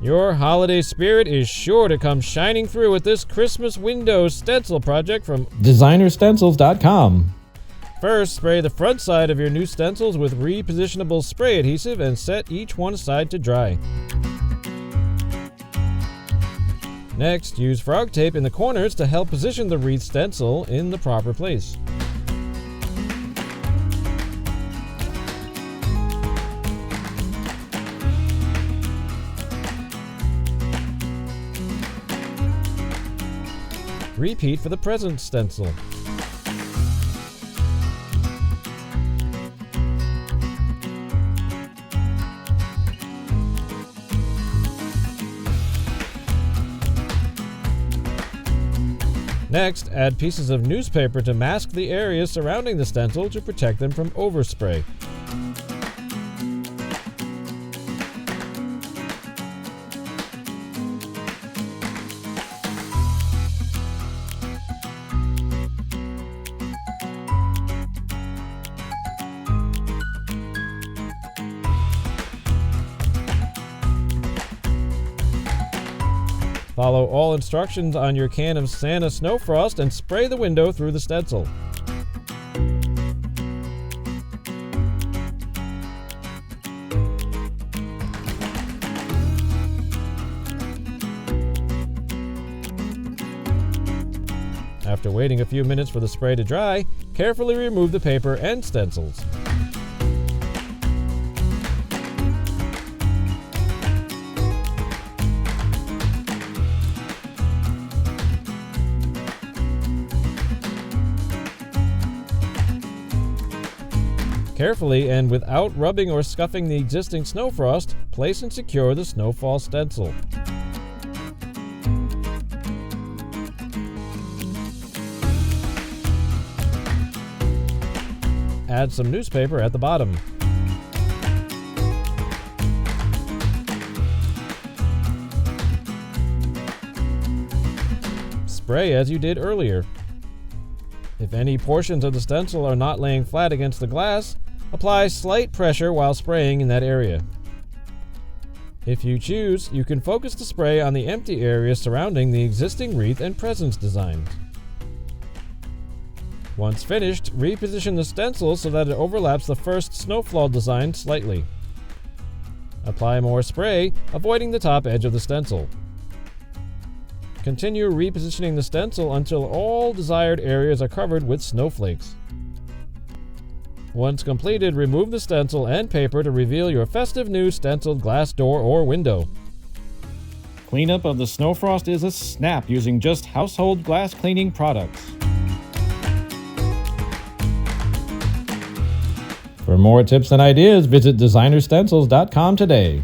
Your holiday spirit is sure to come shining through with this Christmas Window Stencil Project from DesignerStencils.com. First, spray the front side of your new stencils with Repositionable spray adhesive and set each one aside to dry. Next, use frog tape in the corners to help position the wreath stencil in the proper place. Repeat for the present stencil. Next, add pieces of newspaper to mask the areas surrounding the stencil to protect them from overspray. Follow all instructions on your can of Santa Snow Frost and spray the window through the stencil. After waiting a few minutes for the spray to dry, carefully remove the paper and stencils. Carefully and without rubbing or scuffing the existing snow frost, place and secure the snowfall stencil. Add some newspaper at the bottom. Spray as you did earlier. If any portions of the stencil are not laying flat against the glass, apply slight pressure while spraying in that area. If you choose, you can focus the spray on the empty areas surrounding the existing wreath and presents designs. Once finished, reposition the stencil so that it overlaps the first snowfall design slightly. Apply more spray, avoiding the top edge of the stencil. Continue repositioning the stencil until all desired areas are covered with snowflakes. Once completed, remove the stencil and paper to reveal your festive new stenciled glass door or window. Cleanup of the snow frost is a snap using just household glass cleaning products. For more tips and ideas, visit DesignerStencils.com today.